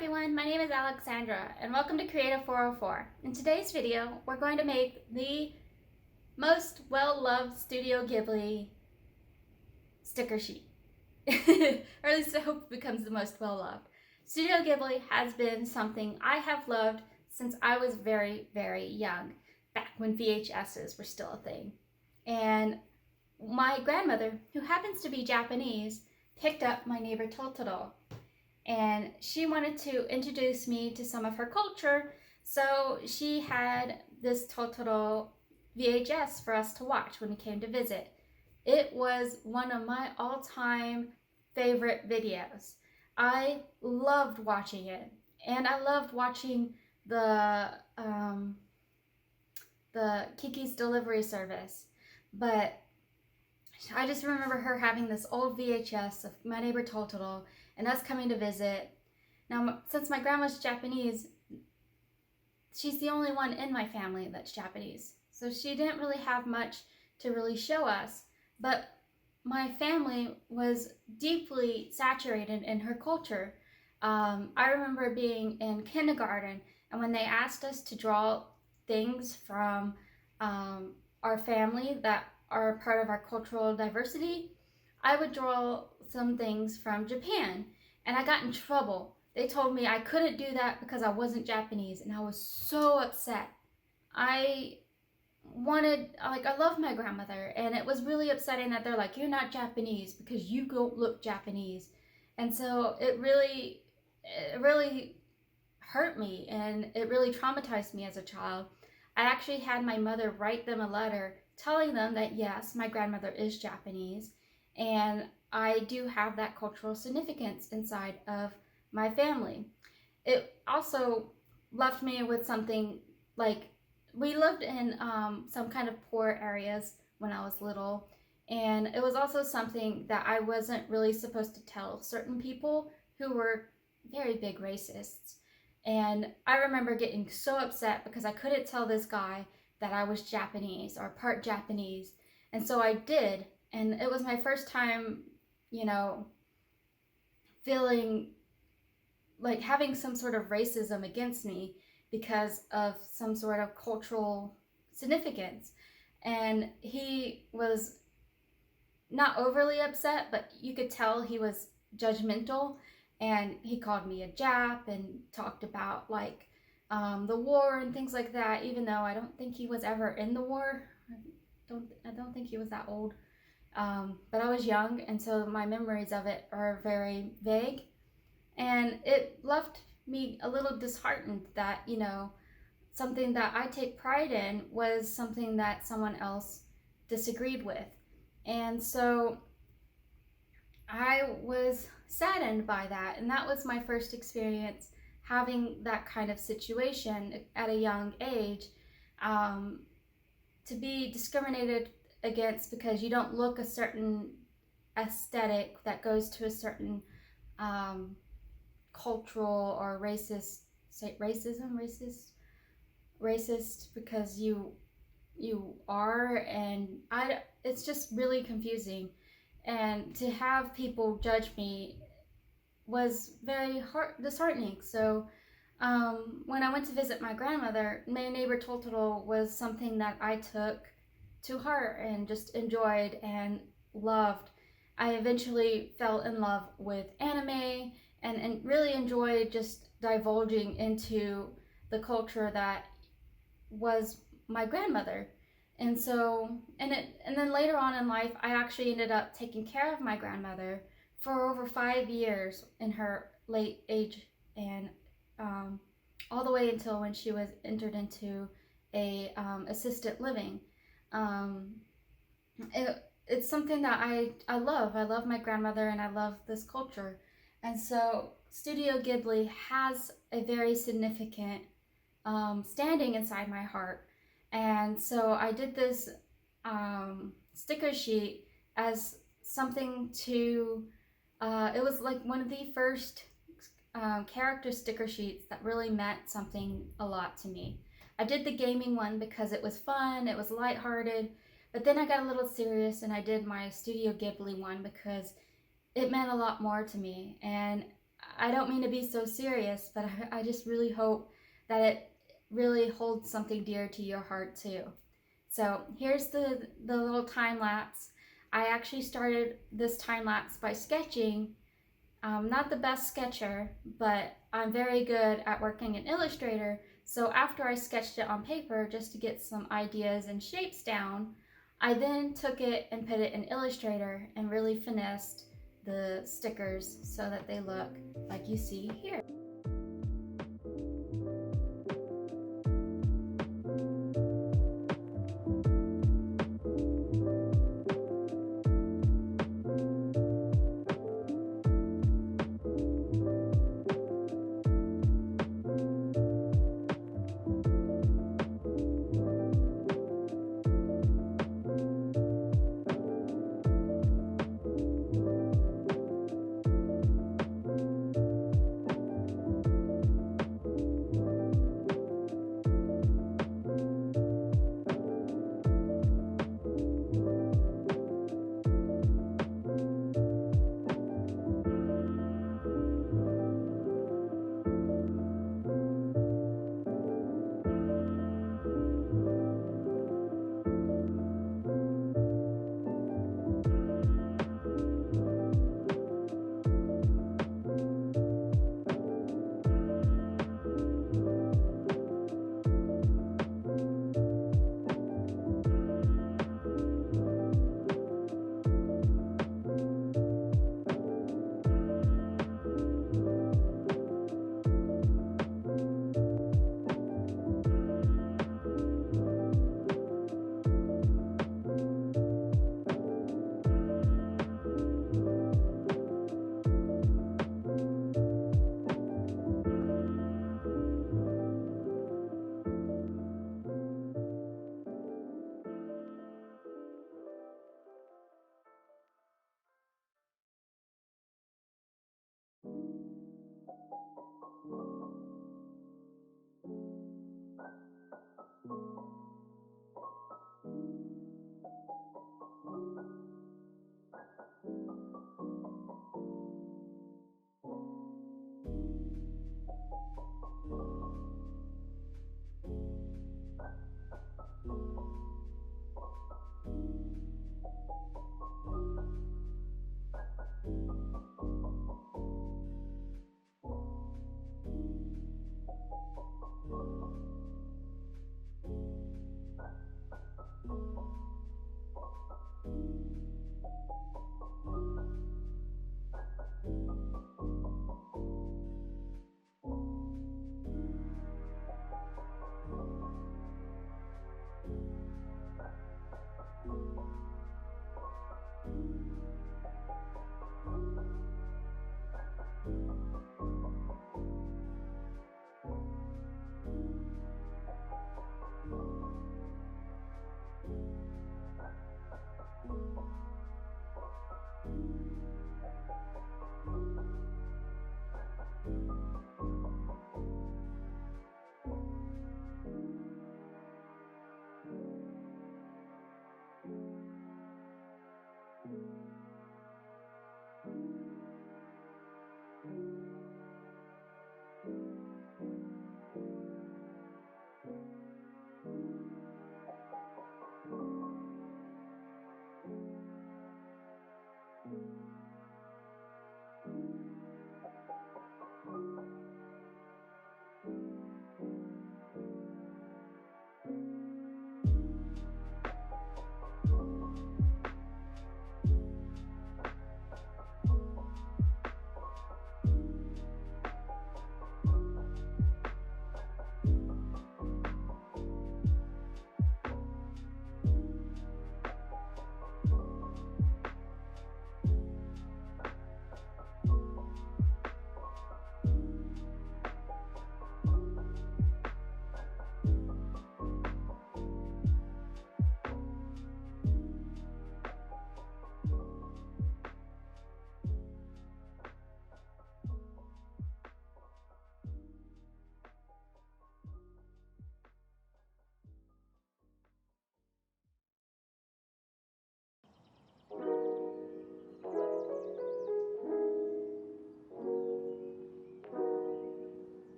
everyone, my name is Alexandra and welcome to Creative 404. In today's video, we're going to make the most well-loved Studio Ghibli sticker sheet. Or at least I hope it becomes the most well-loved. Studio Ghibli has been something I have loved since I was very, very young, back when VHSs were still a thing. And my grandmother, who happens to be Japanese, picked up My Neighbor Totoro. And she wanted to introduce me to some of her culture, so she had this Totoro VHS for us to watch when we came to visit. It was one of my all-time favorite videos. I loved watching it, and I loved watching the Kiki's Delivery Service, but I just remember her having this old VHS of My Neighbor Totoro and us coming to visit. Now, since my grandma's Japanese, she's the only one in my family that's Japanese. So she didn't really have much to really show us, but my family was deeply saturated in her culture. I remember being in kindergarten, and when they asked us to draw things from our family that are part of our cultural diversity, I would draw some things from Japan, and I got in trouble. They told me I couldn't do that because I wasn't Japanese, and I was so upset. I love my grandmother, and it was really upsetting that they're like, you're not Japanese because you don't look Japanese. And so it really hurt me, and it really traumatized me as a child. I actually had my mother write them a letter telling them that yes, my grandmother is Japanese, and I do have that cultural significance inside of my family. It also left me with something like, we lived in some kind of poor areas when I was little, and it was also something that I wasn't really supposed to tell certain people who were very big racists. And I remember getting so upset because I couldn't tell this guy that I was Japanese or part Japanese. And so I did, and it was my first time, feeling like having some sort of racism against me because of some sort of cultural significance. And he was not overly upset, but you could tell he was judgmental, and he called me a Jap and talked about the war and things like that, even though I don't think he was ever in the war. I don't think he was that old. But I was young, and so my memories of it are very vague. And it left me a little disheartened that, something that I take pride in was something that someone else disagreed with. And so I was saddened by that, and that was my first experience having that kind of situation at a young age, to be discriminated against because you don't look a certain aesthetic that goes to a certain cultural or racist because you are, and it's just really confusing. And to have people judge me was very disheartening. So when I went to visit my grandmother, My Neighbor Totoro was something that I took to heart and just enjoyed and loved. I eventually fell in love with anime and really enjoyed just divulging into the culture that was my grandmother. And so, and then later on in life, I actually ended up taking care of my grandmother for over 5 years in her late age, and all the way until when she was entered into a assisted living. It's something that I love. I love my grandmother, and I love this culture. And so Studio Ghibli has a very significant standing inside my heart. And so I did this sticker sheet as something to, it was like one of the first character sticker sheets that really meant something a lot to me. I did the gaming one because it was fun, it was lighthearted, but then I got a little serious and I did my Studio Ghibli one because it meant a lot more to me. And I don't mean to be so serious, but I just really hope that it really holds something dear to your heart too. So here's the little time lapse. I actually started this time lapse by sketching. Not the best sketcher, but I'm very good at working in Illustrator. So after I sketched it on paper just to get some ideas and shapes down, I then took it and put it in Illustrator and really finessed the stickers so that they look like you see here.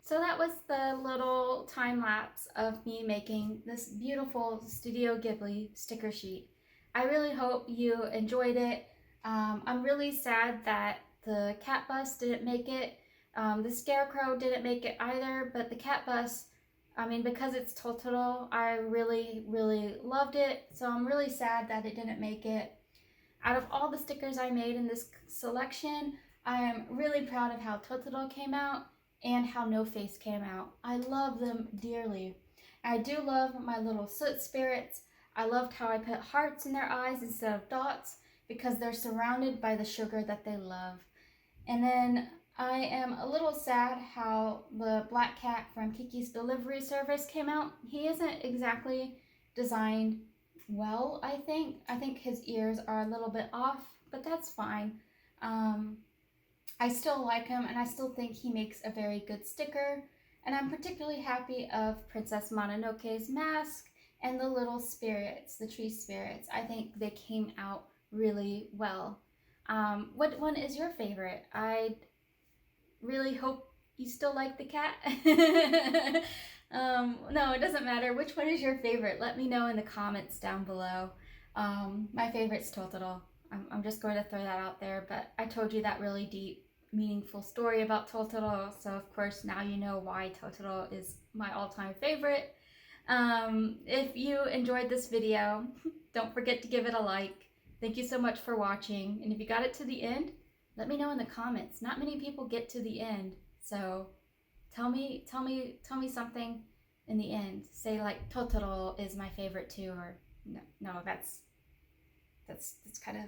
So that was the little time lapse of me making this beautiful Studio Ghibli sticker sheet. I really hope you enjoyed it. I'm really sad that the cat bus didn't make it. The scarecrow didn't make it either, but the cat bus, I mean, because it's Totoro, I really, really loved it. So I'm really sad that it didn't make it. Out of all the stickers I made in this selection, I am really proud of how Totoro came out and how No Face came out. I love them dearly. I do love my little soot spirits. I loved how I put hearts in their eyes instead of dots because they're surrounded by the sugar that they love. And then I am a little sad how the black cat from Kiki's Delivery Service came out. He isn't exactly designed well, I think. I think his ears are a little bit off, but that's fine. I still like him, and I still think he makes a very good sticker. And I'm particularly happy of Princess Mononoke's mask and the little spirits, the tree spirits. I think they came out really well. What one is your favorite? I really hope you still like the cat. No, it doesn't matter. Which one is your favorite? Let me know in the comments down below. My favorite's Totoro. I'm just going to throw that out there, but I told you that really deep, meaningful story about Totoro, so of course now you know why Totoro is my all-time favorite. If you enjoyed this video, don't forget to give it a like. Thank you so much for watching, and if you got it to the end, let me know in the comments. Not many people get to the end, so tell me something in the end. Say like Totoro is my favorite too, or no, that's kind of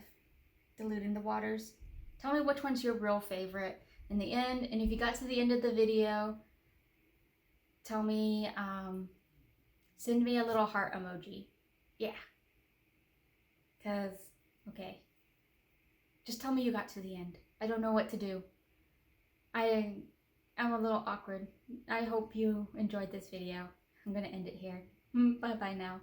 diluting the waters. Tell me which one's your real favorite in the end, and if you got to the end of the video, tell me, send me a little heart emoji. Yeah. Okay. Just tell me you got to the end. I don't know what to do. I'm a little awkward. I hope you enjoyed this video. I'm gonna end it here. Bye-bye now.